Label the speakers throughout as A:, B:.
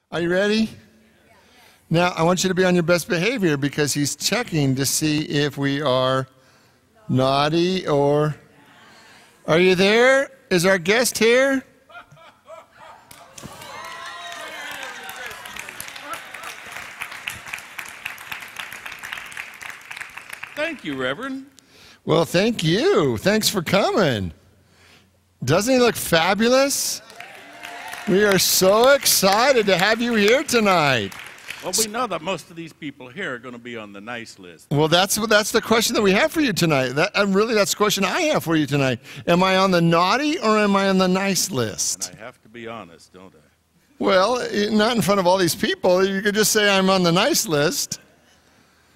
A: Are you ready? Now, I want you to be on your best behavior because he's checking to see if we are naughty or... Are you there? Is our guest here?
B: Thank you, Reverend.
A: Well, thank you. Thanks for coming. Doesn't he look fabulous? We are so excited to have you here tonight.
B: Well, we know that most of these people here are going to be on the nice list.
A: Well, that's the question that we have for you tonight. Really, that's the question I have for you tonight. Am I on the naughty or am I on the nice list?
B: And I have to be honest, don't I?
A: Well, not in front of all these people. You could just say I'm on the nice list.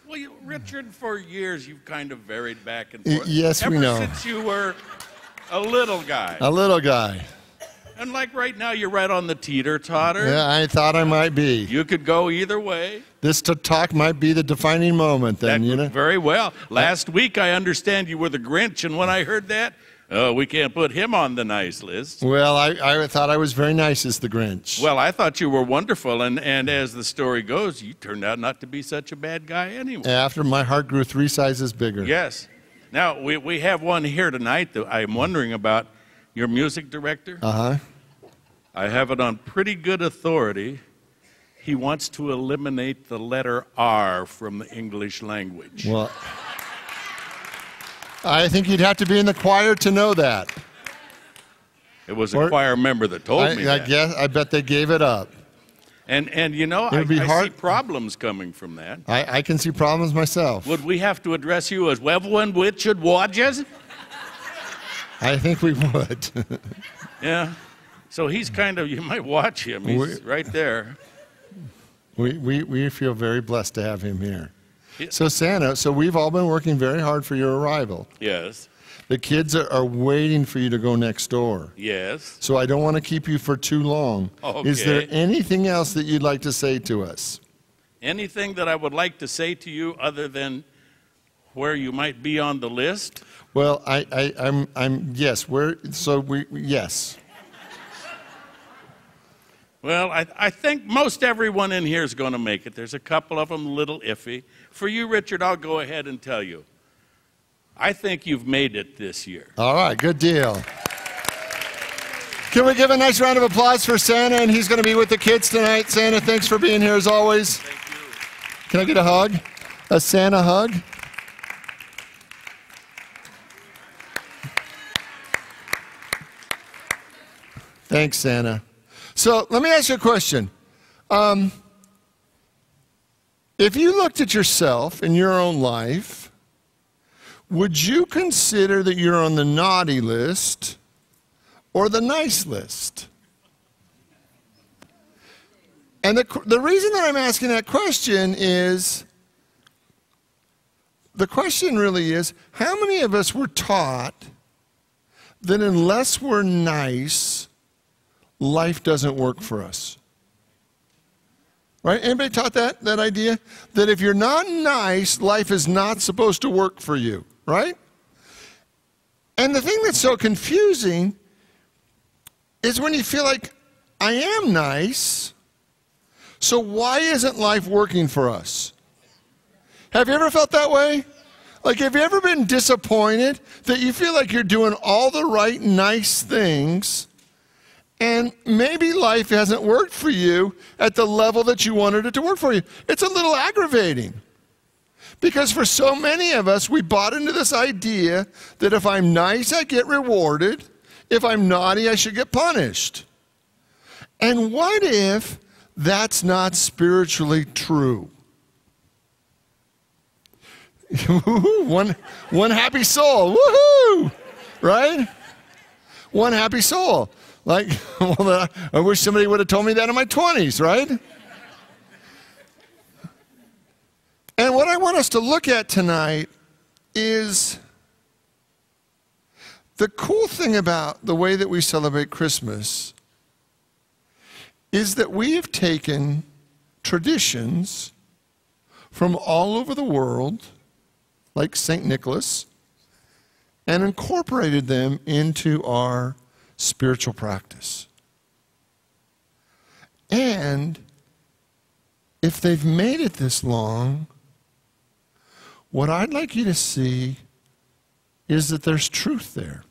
B: Well, Richard, for years you've kind of varied back and forth.
A: Yes, we know.
B: Ever since you were a little guy.
A: A little guy.
B: And like right now, you're right on the teeter-totter.
A: Yeah, I thought I might be.
B: You could go either way.
A: This talk might be the defining moment then, you know?
B: Very well. Last week, I understand you were the Grinch, and when I heard that, oh, we can't put him on the nice list.
A: Well, I thought I was very nice as the Grinch.
B: Well, I thought you were wonderful, and as the story goes, you turned out not to be such a bad guy anyway.
A: After my heart grew 3 sizes bigger.
B: Yes. Now, we have one here tonight that I'm wondering about. Your music director?
A: Uh-huh.
B: I have it on pretty good authority. He wants to eliminate the letter R from the English language.
A: Well, I think you'd have to be in the choir to know that.
B: It was a choir member that told me that.
A: I bet they gave it up.
B: And you know, I see problems coming from that.
A: I can see problems myself.
B: Would we have to address you as Wevelin Richard Watches?
A: I think we would.
B: Yeah. So he's kind of, you might watch him. He's right there.
A: We feel very blessed to have him here. So Santa, we've all been working very hard for your arrival.
B: Yes.
A: The kids are waiting for you to go next door.
B: Yes.
A: So I don't want to keep you for too long.
B: Okay.
A: Is there anything else that you'd like to say to us? Anything
B: that I would like to say to you other than where you might be on the list?
A: Well, yes. Yes.
B: Well, I think most everyone in here is going to make it. There's a couple of them a little iffy. For you, Richard, I'll go ahead and tell you. I think you've made it this year.
A: All right, good deal. Can we give a nice round of applause for Santa? And he's going to be with the kids tonight. Santa, thanks for being here as always.
B: Thank you.
A: Can I get a hug? A Santa hug? Thanks, Santa. So let me ask you a question. If you looked at yourself in your own life, would you consider that you're on the naughty list or the nice list? And the reason that I'm asking that question is, the question really is, how many of us were taught that unless we're nice, life doesn't work for us? Right? Anybody taught that idea? That if you're not nice, life is not supposed to work for you, right? And the thing that's so confusing is when you feel like, I am nice, so why isn't life working for us? Have you ever felt that way? Like, have you ever been disappointed that you feel like you're doing all the right nice things, and maybe life hasn't worked for you at the level that you wanted it to work for you? It's a little aggravating. Because for so many of us, we bought into this idea that if I'm nice, I get rewarded. If I'm naughty, I should get punished. And what if that's not spiritually true? One happy soul. Woohoo! Right? One happy soul. Like, well, I wish somebody would have told me that in my 20s, right? And what I want us to look at tonight is the cool thing about the way that we celebrate Christmas is that we have taken traditions from all over the world, like St. Nicholas, and incorporated them into our spiritual practice. And if they've made it this long, what I'd like you to see is that there's truth there.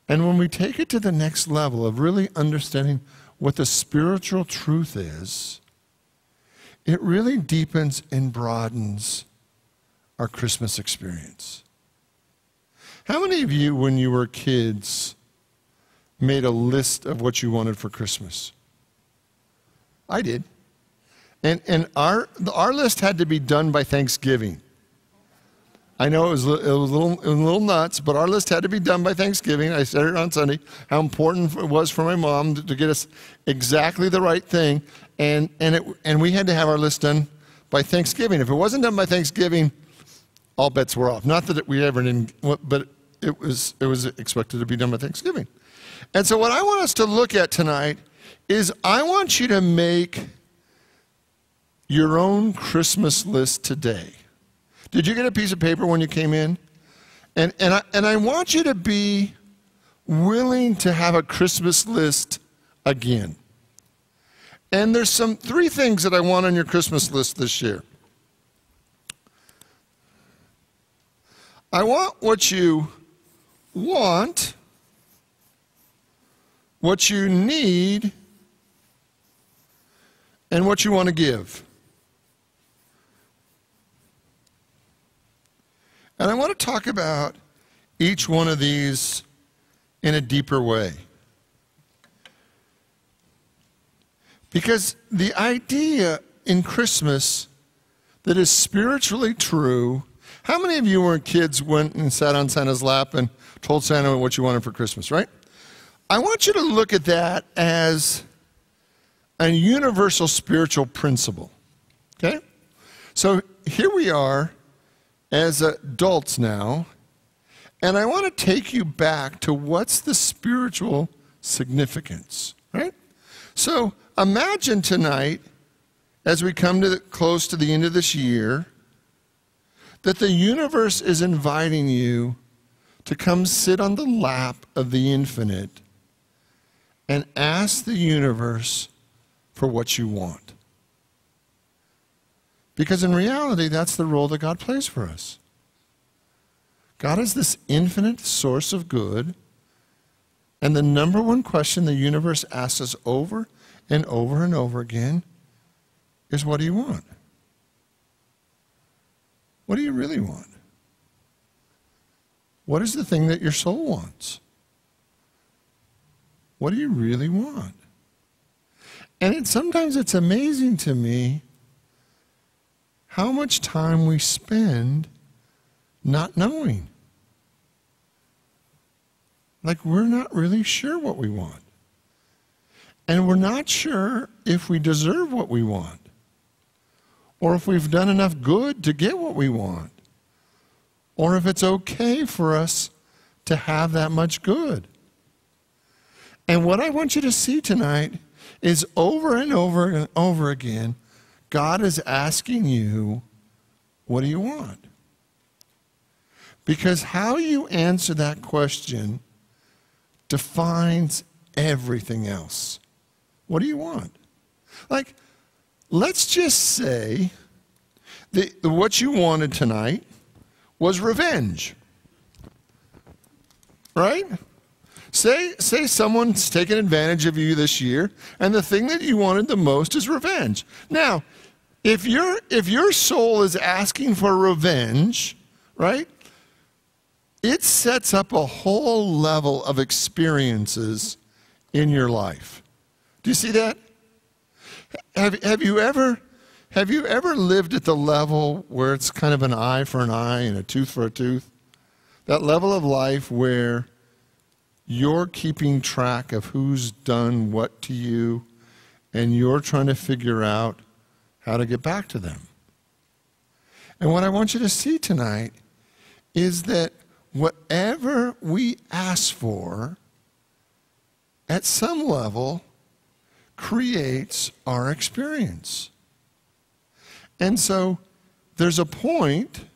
A: And when we take it to the next level of really understanding what the spiritual truth is, it really deepens and broadens our Christmas experience. How many of you, when you were kids, made a list of what you wanted for Christmas? I did. And our list had to be done by Thanksgiving. I know it was a little nuts, but our list had to be done by Thanksgiving. I said it on Sunday, how important it was for my mom to get us exactly the right thing. And we had to have our list done by Thanksgiving. If it wasn't done by Thanksgiving, all bets were off. Not that we ever didn't, but it was expected to be done by Thanksgiving. And so what I want us to look at tonight is I want you to make your own Christmas list today. Did you get a piece of paper when you came in? And I want you to be willing to have a Christmas list again. And there's three things that I want on your Christmas list this year. I want what you want, what you need, and what you want to give. And I want to talk about each one of these in a deeper way. Because the idea in Christmas that is spiritually true, how many of you when kids went and sat on Santa's lap and told Santa what you wanted for Christmas, right? I want you to look at that as a universal spiritual principle, okay? So here we are as adults now, and I want to take you back to what's the spiritual significance, right? So imagine tonight, as we come close to the end of this year, that the universe is inviting you to come sit on the lap of the infinite and ask the universe for what you want. Because in reality, that's the role that God plays for us. God is this infinite source of good, and the number one question the universe asks us over and over and over again is, what do you want? What do you really want? What is the thing that your soul wants? What do you really want? And sometimes it's amazing to me how much time we spend not knowing. Like we're not really sure what we want. And we're not sure if we deserve what we want, or if we've done enough good to get what we want, or if it's okay for us to have that much good. And what I want you to see tonight is over and over and over again, God is asking you, what do you want? Because how you answer that question defines everything else. What do you want? Like, let's just say that what you wanted tonight was revenge. Right? Say someone's taken advantage of you this year, and the thing that you wanted the most is revenge. Now, if your soul is asking for revenge, right, it sets up a whole level of experiences in your life. Do you see that? Have you ever lived at the level where it's kind of an eye for an eye and a tooth for a tooth? That level of life where you're keeping track of who's done what to you, and you're trying to figure out how to get back to them. And what I want you to see tonight is that whatever we ask for, at some level, creates our experience. And so there's a point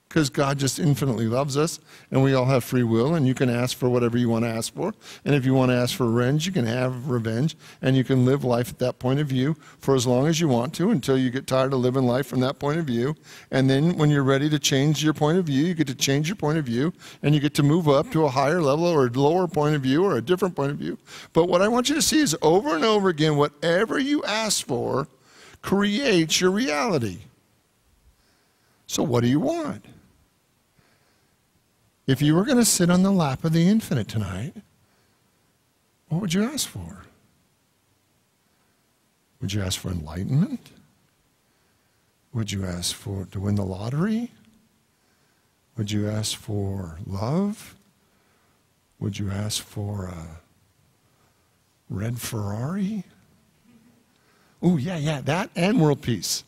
A: because God just infinitely loves us, and we all have free will, and you can ask for whatever you want to ask for. And if you want to ask for revenge, you can have revenge, and you can live life at that point of view for as long as you want to until you get tired of living life from that point of view. And then when you're ready to change your point of view, you get to change your point of view, and you get to move up to a higher level or a lower point of view or a different point of view. But what I want you to see is over and over again, whatever you ask for creates your reality. So what do you want? If you were going to sit on the lap of the infinite tonight, what would you ask for? Would you ask for enlightenment? Would you ask for to win the lottery? Would you ask for love? Would you ask for a red Ferrari? Oh, yeah, that and world peace.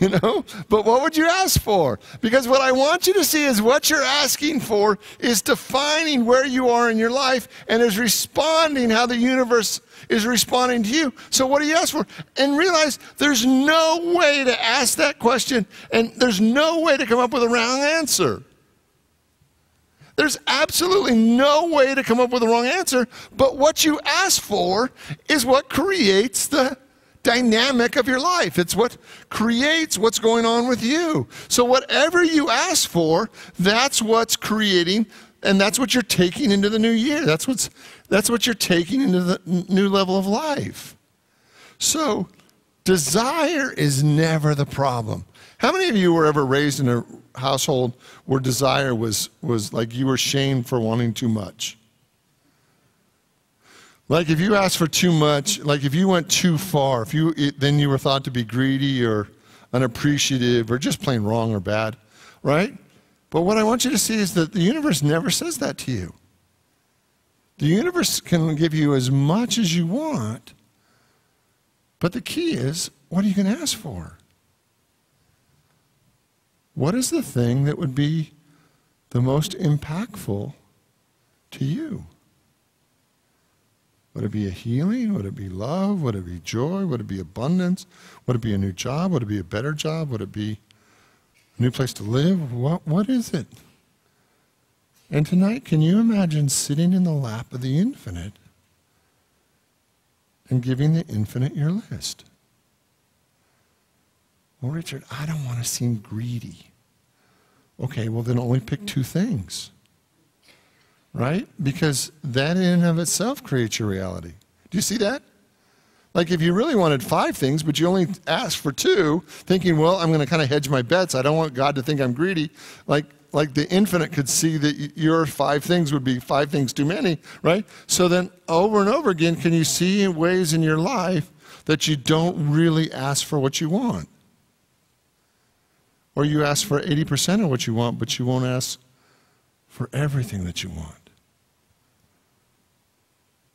A: You know, but what would you ask for? Because what I want you to see is what you're asking for is defining where you are in your life and is responding how the universe is responding to you. So what do you ask for? And realize there's no way to ask that question, and there's no way to come up with a wrong answer. There's absolutely no way to come up with a wrong answer, but what you ask for is what creates the dynamic of your life. It's what creates what's going on with you. So whatever you ask for, that's what's creating, and that's what you're taking into the new year. That's what you're taking into the new level of life. So desire is never the problem. How many of you were ever raised in a household where desire was like you were shamed for wanting too much? Like if you asked for too much, like if you went too far, then you were thought to be greedy or unappreciative or just plain wrong or bad, right? But what I want you to see is that the universe never says that to you. The universe can give you as much as you want, but the key is, what are you going to ask for? What is the thing that would be the most impactful to you? Would it be a healing? Would it be love? Would it be joy? Would it be abundance? Would it be a new job? Would it be a better job? Would it be a new place to live? What is it? And tonight, can you imagine sitting in the lap of the infinite and giving the infinite your list? Well, Richard, I don't want to seem greedy. Okay, well then only pick 2 things. Right? Because that in and of itself creates your reality. Do you see that? Like if you really wanted 5 things, but you only asked for 2, thinking, well, I'm going to kind of hedge my bets. I don't want God to think I'm greedy. Like the infinite could see that your 5 things would be 5 things too many, right? So then over and over again, can you see ways in your life that you don't really ask for what you want? Or you ask for 80% of what you want, but you won't ask for everything that you want.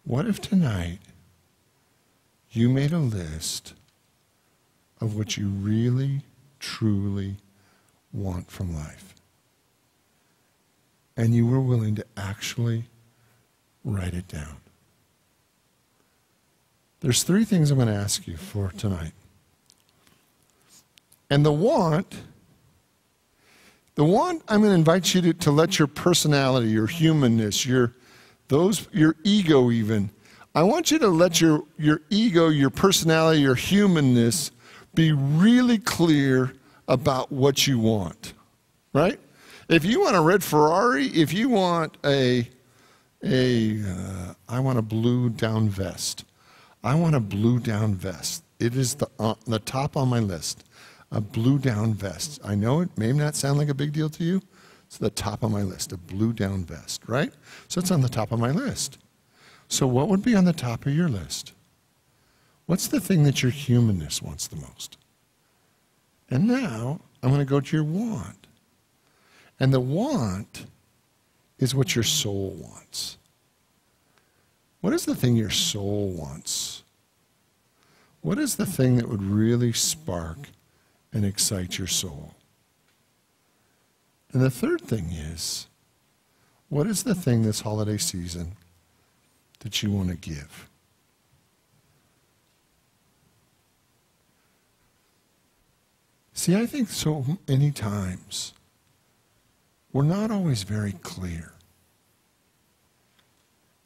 A: What if tonight you made a list of what you really, truly want from life? And you were willing to actually write it down. There's 3 things I'm going to ask you for tonight. And the want, I'm going to invite you to let your personality, your humanness, your ego even, I want you to let your ego, your personality, your humanness be really clear about what you want, right? If you want a red Ferrari, if you want I want a blue down vest. I want a blue down vest. It is the top on my list, a blue down vest. I know it may not sound like a big deal to you. It's the top of my list, a blue down vest, right? So it's on the top of my list. So what would be on the top of your list? What's the thing that your humanness wants the most? And now I'm going to go to your want. And the want is what your soul wants. What is the thing your soul wants? What is the thing that would really spark and excite your soul? And the third thing is, what is the thing this holiday season that you want to give? See, I think so many times we're not always very clear.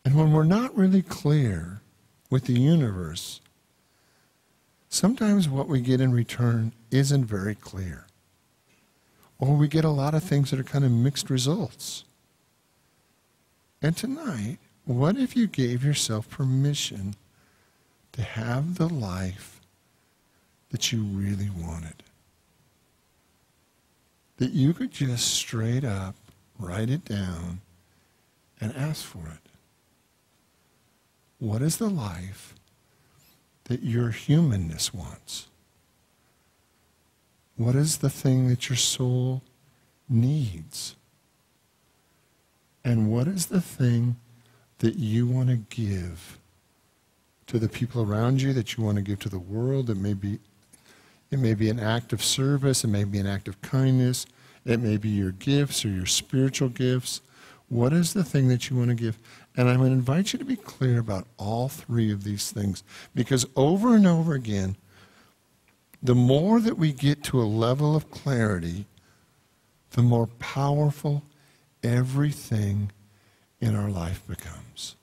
A: And when we're not really clear with the universe, sometimes what we get in return isn't very clear. Or we get a lot of things that are kind of mixed results. And tonight, what if you gave yourself permission to have the life that you really wanted? That you could just straight up write it down and ask for it. What is the life that your humanness wants? What is the thing that your soul needs? And what is the thing that you want to give to the people around you, that you want to give to the world? It may be an act of service. It may be an act of kindness. It may be your gifts or your spiritual gifts. What is the thing that you want to give? And I'm going to invite you to be clear about all three of these things. Because over and over again, the more that we get to a level of clarity, the more powerful everything in our life becomes.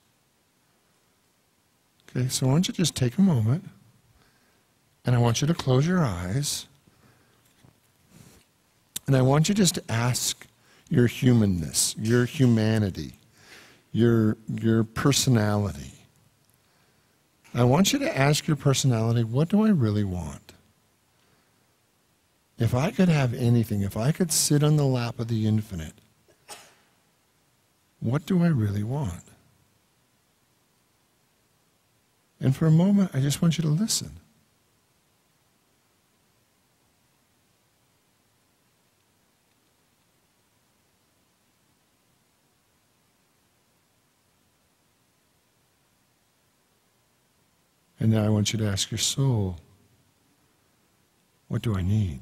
A: Okay, so I want you to just take a moment, and I want you to close your eyes, and I want you just to ask your humanness, your humanity, your personality. I want you to ask your personality, what do I really want? If I could have anything, if I could sit on the lap of the infinite, what do I really want? And for a moment, I just want you to listen. And now I want you to ask your soul, what do I need?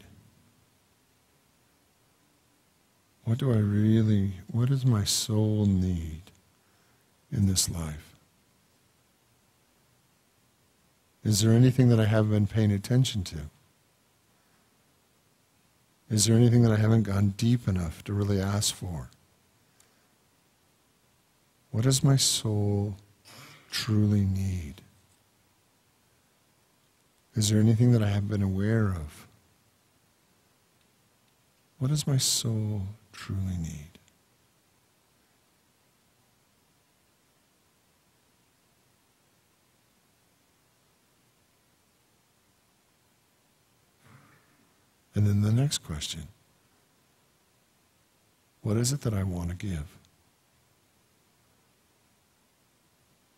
A: What does my soul need in this life? Is there anything that I haven't been paying attention to? Is there anything that I haven't gone deep enough to really ask for? What does my soul truly need? Is there anything that I haven't been aware of? What does my soul truly need? And then the next question, what is it that I want to give?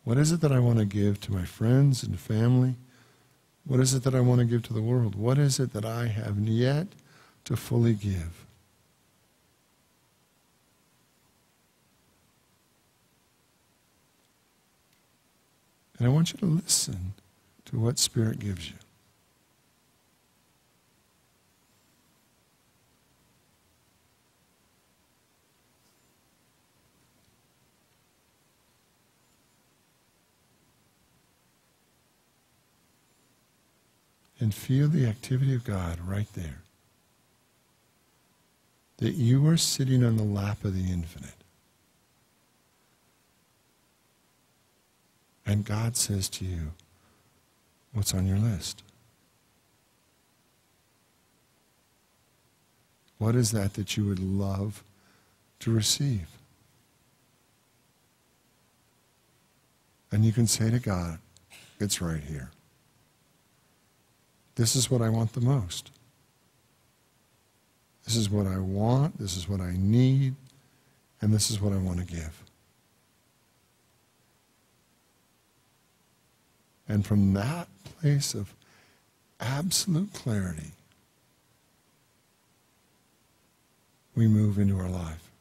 A: What is it that I want to give to my friends and family? What is it that I want to give to the world? What is it that I have yet to fully give? And I want you to listen to what Spirit gives you. And feel the activity of God right there. That you are sitting on the lap of the infinite. And God says to you, what's on your list? What is that you would love to receive? And you can say to God, it's right here. This is what I want the most. This is what I want, this is what I need, and this is what I want to give. And from that place of absolute clarity, we move into our life.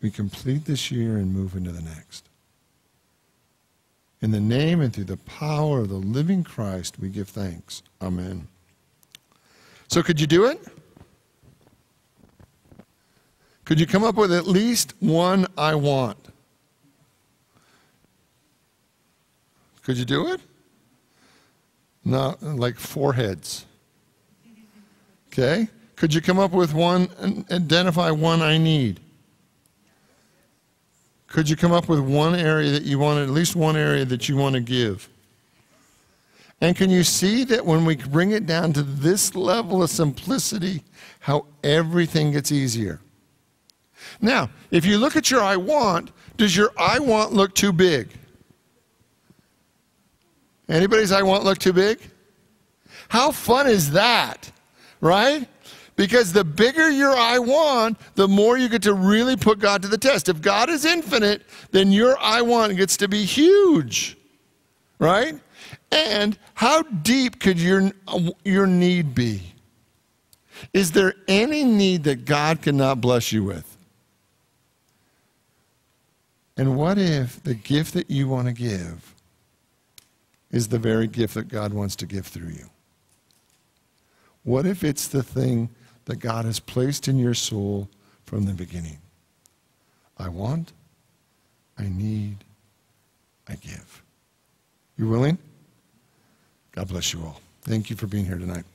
A: We complete this year and move into the next. In the name and through the power of the living Christ, we give thanks. Amen. So could you do it? Could you come up with at least one I want? Could you do it? No, like foreheads. Okay? Could you come up with one, identify one I need? Could you come up with one area that you want, at least one area that you want to give? And can you see that when we bring it down to this level of simplicity, how everything gets easier? Now, if you look at your I want, does your I want look too big? Anybody's I want look too big? How fun is that, right? Because the bigger your I want, the more you get to really put God to the test. If God is infinite, then your I want gets to be huge, right? And how deep could your need be? Is there any need that God cannot bless you with? And what if the gift that you want to give is the very gift that God wants to give through you? What if it's the thing that God has placed in your soul from the beginning? I want, I need, I give. You willing? God bless you all. Thank you for being here tonight.